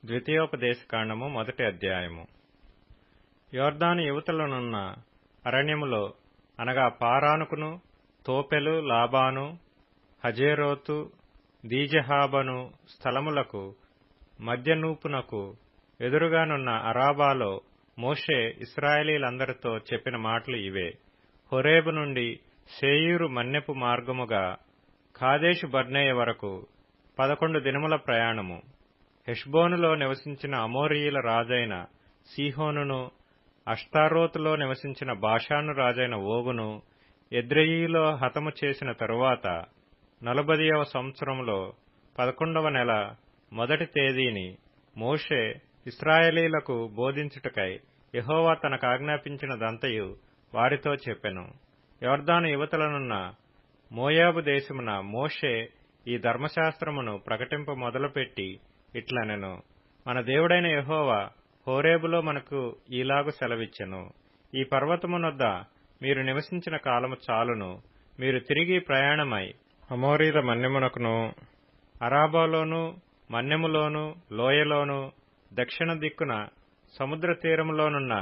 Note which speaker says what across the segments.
Speaker 1: ద్వితీయోపదేశకాండము మొదటి అధ్యాయము. యోర్దాను యువతలనున్న అరణ్యములో అనగా పారానుకును, తోపెలు, లాబాను, హజేరోతు, దీజహాబను స్థలములకు మధ్యనూపునకు ఎదురుగానున్న అరాబాలో మోషే ఇశ్రాయేలీయులందరితో చెప్పిన మాటలు ఇవే. హోరేబు నుండి శేయీరు మన్యపు మార్గముగా కాదేషు బర్నేయ వరకు 11 దినముల ప్రయాణము. హెష్బోనులో నివసించిన అమోరీయుల రాజైన సీహోనును, అష్తారోతులో నివసించిన బాషాను రాజైన ఓగును ఎద్రెయీలో హతము చేసిన తరువాత 40వ సంవత్సరములో 11వ నెల మొదటి తేదీని మోషే ఇశ్రాయేలీయులకు బోధించుటకై యెహోవా తనకాజ్ఞాపించినదంతయు వారితో చెప్పెను. యోర్దాను యువతలనున్న మోయాబు దేశమున మోషే ఈ ధర్మశాస్త్రమును ప్రకటింప మొదలుపెట్టి ఇట్లనెను. మన దేవుడైన యెహోవా హోరేబులో మనకు ఈలాగు సెలవిచ్చెను. ఈ పర్వతమునొద్ద మీరు నివసించిన కాలము చాలును. మీరు తిరిగి ప్రయాణమై అమోరీల మన్యమునకును, అరాబాలోను, మన్యములోను, లోయలోను, దక్షిణ దిక్కున సముద్ర తీరములోనున్న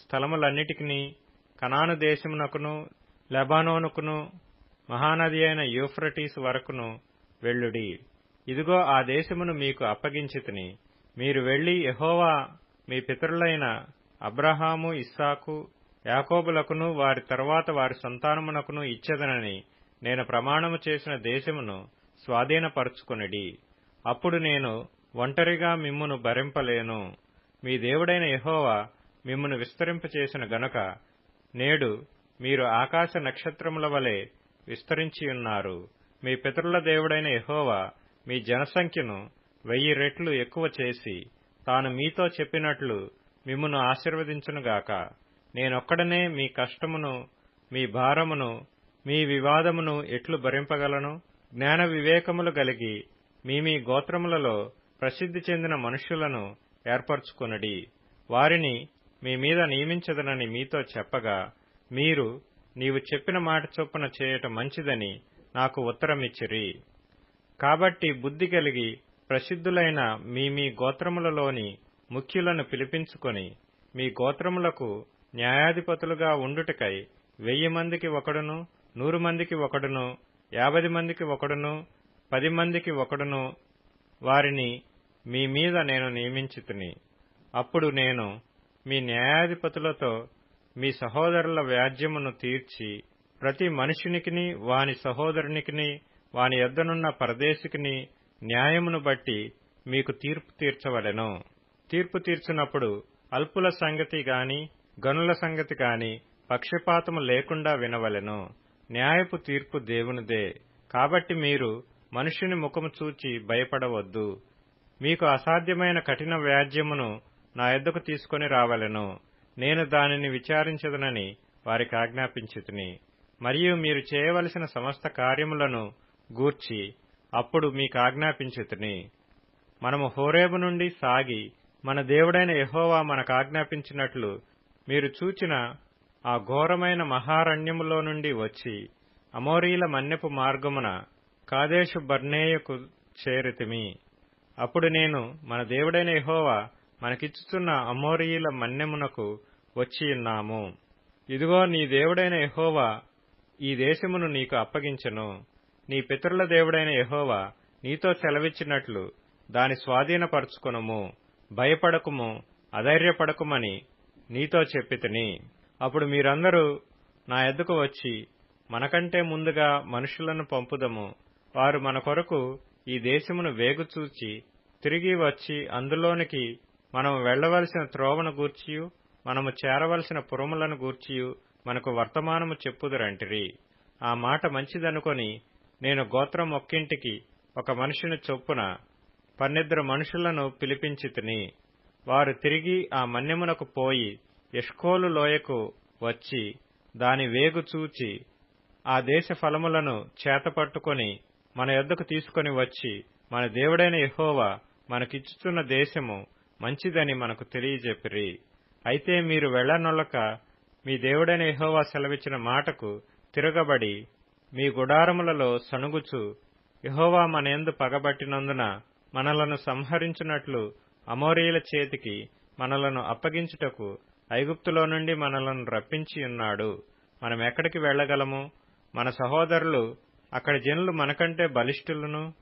Speaker 1: స్థలములన్నిటికిని, కనాను దేశమునకును, లెబానోనుకును, మహానది అయిన యూఫ్రటీసు వరకును వెళ్ళుడి. ఇదిగో ఆ దేశమును మీకు అప్పగించితిని. మీరు వెళ్లి యెహోవా మీ పితరులైన అబ్రహాము, ఇస్సాకు, యాకోబులకును వారి తరువాత వారి సంతానమునకును ఇచ్చెదనని నేను ప్రమాణము చేసిన దేశమును స్వాధీనపరచుకొనిడి. అప్పుడు నేను ఒంటరిగా మిమ్మును భరింపలేను. మీ దేవుడైన యెహోవా మిమ్మును విస్తరింపచేసిన గనుక నేడు మీరు ఆకాశ నక్షత్రముల వలె విస్తరించియున్నారు. మీ పితరుల దేవుడైన యెహోవా మీ జనసంఖ్యను 1000 రెట్లు ఎక్కువ చేసి తాను మీతో చెప్పినట్లు మిమ్మును ఆశీర్వదించునుగాక. నేనొక్కడనే మీ కష్టమును, మీ భారమును, మీ వివాదమును ఎట్లు భరింపగలను? జ్ఞాన వివేకములు గలిగి మీ గోత్రములలో ప్రసిద్ధి చెందిన మనుష్యులను ఏర్పరచుకొనుడి. వారిని మీ మీద నియమించదనని మీతో చెప్పగా మీరు నీవు చెప్పిన మాట చొప్పున చేయటం మంచిదని నాకు ఉత్తరమిచ్చిరి. కాబట్టి బుద్ధి కలిగి ప్రసిద్ధులైన మీ గోత్రములలోని ముఖ్యులను పిలిపించుకొని మీ గోత్రములకు న్యాయాధిపతులుగా ఉండుటకై 1000 మందికి ఒకడును, 100 మందికి ఒకడును, 50 మందికి ఒకడును, 10 మందికి ఒకడును వారిని మీ మీద నేను నియమించితిని. అప్పుడు నేను మీ న్యాయాధిపతులతో మీ సహోదరుల వ్యాజ్యమును తీర్చి ప్రతి మనుషునికిని, వాని సహోదరునికిని, వాని యొద్దనున్న పరదేశికిని న్యాయమును బట్టి మీకు తీర్పు తీర్చవలెను. తీర్పు తీర్చినప్పుడు అల్పుల సంగతి గాని, గనుల సంగతి గాని పక్షపాతము లేకుండా వినవలెను. న్యాయపు తీర్పు దేవునిదే. కాబట్టి మీరు మనుష్యుని ముఖము చూచి భయపడవద్దు. మీకు అసాధ్యమైన కఠిన వ్యాజ్యమును నా యొద్దకు తీసుకొని రావలెను. నేను దానిని విచారించదనని వారికి ఆజ్ఞాపించితిని. మరియు మీరు చేయవలసిన సమస్త కార్యములను గూర్చి అప్పుడు మీకు ఆజ్ఞాపించితిని. మనము హోరేబు నుండి సాగి మన దేవుడైన యెహోవా మనకాజ్ఞాపించినట్లు మీరు చూచిన ఆ ఘోరమైన మహారణ్యములో నుండి వచ్చి అమోరీల మన్యపు మార్గమున కాదేషు బర్నేయకు చేరితిమి. అప్పుడు నేను మన దేవుడైన యెహోవా మనకిచ్చుచున్న అమోరీయుల మన్యమునకు వచ్చియున్నాము. ఇదిగో నీ దేవుడైన యెహోవా ఈ దేశమును నీకు అప్పగించెను. నీ పితరుల దేవుడైన యెహోవా నీతో సెలవిచ్చినట్లు దాని స్వాధీనపరచుకొనుము. భయపడకుము, అధైర్యపడకుమని నీతో చెప్పితిని. అప్పుడు మీరందరూ నా యొద్దకు వచ్చి మనకంటే ముందుగా మనుషులను పంపుదము. వారు మన కొరకు ఈ దేశమును వేగుచూచి తిరిగి వచ్చి అందులోనికి మనము వెళ్లవలసిన త్రోవను గూర్చియు, మనము చేరవలసిన పురములను గూర్చియు మనకు వర్తమానము చెప్పుదురంటిరి. ఆ మాట మంచిదనుకొని నేను గోత్రం ఒక్కింటికి ఒక మనుషుని చొప్పున 12 మనుషులను పిలిపించితిని. వారు తిరిగి ఆ మన్యమునకు పోయి ఎష్కోలు లోయకు వచ్చి దాని వేగు చూచి ఆ దేశ ఫలములను చేతపట్టుకొని మన యొద్దకు తీసుకొని వచ్చి మన దేవుడైన యెహోవా మనకిచ్చుచున్న దేశము మంచిదని మనకు తెలియజెప్పిరి. అయితే మీరు వెళ్లనొల్లక మీ దేవుడైన యెహోవా సెలవిచ్చిన మాటకు తిరగబడి మీ గుడారములలో సణుగుచు యెహోవా మనయందు పగబట్టినందున మనలను సంహరించునట్లు అమోరీయుల చేతికి మనలను అప్పగించుటకు ఐగుప్తులో నుండి మనలను రప్పించి ఉన్నాడు. మనమెక్కడికి వెళ్లగలము? మన సహోదరులు అక్కడి జనులు మనకంటే బలిష్ఠులను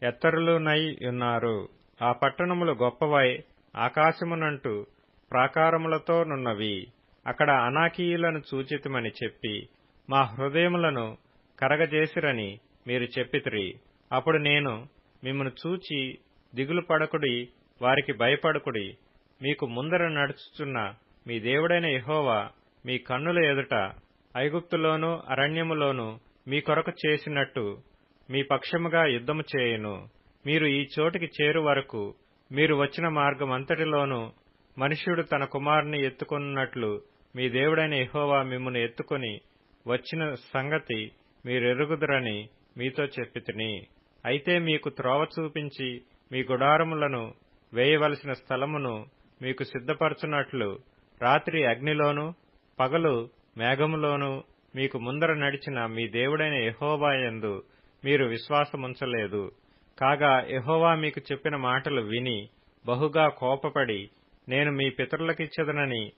Speaker 1: ఎత్తరులునై ఉన్నారు. ఆ పట్టణములు గొప్పవై ఆకాశమునంటూ ప్రాకారములతోనున్నవి. అక్కడ అనాకీయులను చూచితిమని చెప్పి మా హృదయములను కరగజేసిరని మీరు చెప్పితిరి. అప్పుడు నేను మిమ్మును చూచి దిగులు పడకుడి, వారికి భయపడకుడి. మీకు ముందర నడుచుచున్న మీ దేవుడైన యెహోవా మీ కన్నుల ఎదుట ఐగుప్తులోను అరణ్యములోను మీ కొరకు చేసినట్టు మీ పక్షముగా యుద్ధము చేయును. మీరు ఈ చోటికి చేరు వరకు మీరు వచ్చిన మార్గమంతటిలోనూ మనుష్యుడు తన కుమారుని ఎత్తుకొనున్నట్లు మీ దేవుడైన యెహోవా మిమ్మును ఎత్తుకొని వచ్చిన సంగతి మీరెరుగుదురని మీతో చెప్పితిని. అయితే మీకు త్రోవ చూపించి మీ గుడారములను వేయవలసిన స్థలమును మీకు సిద్ధపరచునట్లు రాత్రి అగ్నిలోను పగలు మేఘములోను మీకు ముందర నడిచిన మీ దేవుడైన యెహోవా యందు మీరు విశ్వాసముంచలేదు. కాగా యెహోవా మీకు చెప్పిన మాటలు విని బహుగా కోపపడి నేను మీ పితరులకిచ్చెదనని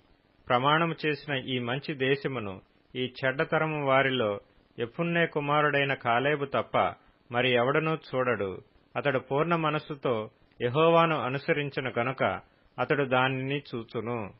Speaker 1: ప్రమాణము చేసిన ఈ మంచి దేశమును ఈ చెడ్డతరము వారిలో యెఫున్నె కుమారుడైన కాలేబు తప్ప మరి ఎవడనూ చూడడు. అతడు పూర్ణ మనస్సుతో యెహోవాను అనుసరించిన గనుక అతడు దానిని చూచును.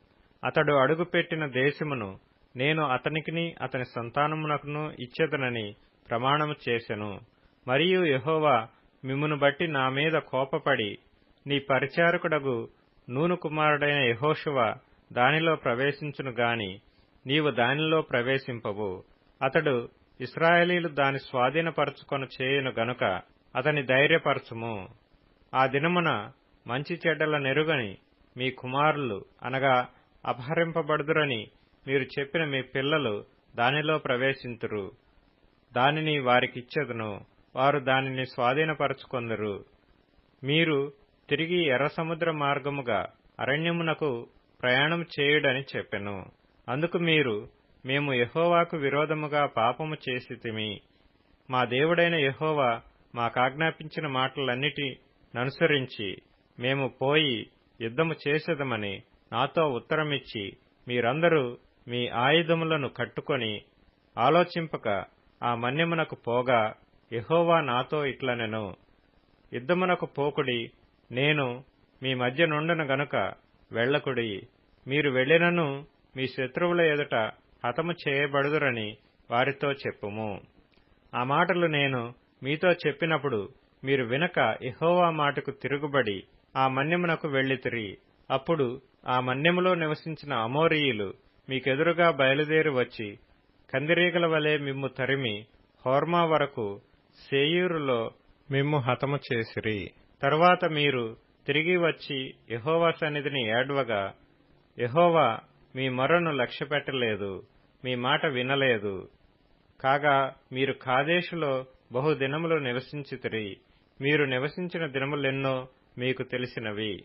Speaker 1: అతడు అడుగుపెట్టిన దేశమును నేను అతనికిని అతని సంతానమునకును ఇచ్చెదనని ప్రమాణము చేసెను. మరియు యెహోవా మిమ్మును బట్టి నా మీద కోపపడి నీ పరిచారకుడగు నూను కుమారుడైన యెహోషువ దానిలో ప్రవేశించును గాని నీవు దానిలో ప్రవేశింపవు. అతడు ఇశ్రాయేలీలు దాని స్వాధీనపరచుకొన చేయును గనుక అతని ధైర్యపరచుము. ఆ దినమున మంచి చెడ్డల నెరుగని మీ కుమారులు అనగా అపహరింపబడుదురని మీరు చెప్పిన మీ పిల్లలు దానిలో ప్రవేశింతురు. దానిని వారికిచ్చెదను, వారు దానిని స్వాధీనపరచుకొందురు. మీరు తిరిగి ఎర్ర సముద్ర మార్గముగా అరణ్యమునకు ప్రయాణం చేయుడని చెప్పెను. అందుకు మీరు మేము యెహోవాకు విరోధముగా పాపము చేసితిమి. మా దేవుడైన యెహోవా మాకాజ్ఞాపించిన మాటలన్నిటిననుసరించి మేము పోయి యుద్ధము చేసేదమని నాతో ఉత్తరమిచ్చి మీరందరూ మీ ఆయుధములను కట్టుకొని ఆలోచింపక ఆ మన్యమునకు పోగా యెహోవా నాతో ఇట్లనెను, యుద్ధమునకు పోకుడి, నేను మీ మధ్య నుండను గనుక వెళ్లకుడి. మీరు వెళ్ళినను మీ శత్రువుల ఎదుట హతము చేయబడుదురని వారితో చెప్పుము. ఆ మాటలు నేను మీతో చెప్పినప్పుడు మీరు వినక యెహోవా మాటకు తిరుగుబడి ఆ మన్యమునకు వెళ్ళితిరి. అప్పుడు ఆ మన్యములో నివసించిన అమోరీయులు మీకెదురుగా బయలుదేరి వచ్చి కందిరీగల వలె మిమ్ము తరిమి హోర్మా వరకు శేయీరులో మిమ్ము హతము చేసిరి. తరువాత మీరు తిరిగి వచ్చి యెహోవా సన్నిధిని ఏడ్వగా యెహోవా మీ మొర్రను లక్ష్యపెట్టలేదు, మీ మాట వినలేదు. కాగా మీరు కాదేషులో బహుదినములు నివసించితిరి. మీరు నివసించిన దినములెన్నో మీకు తెలిసినవి.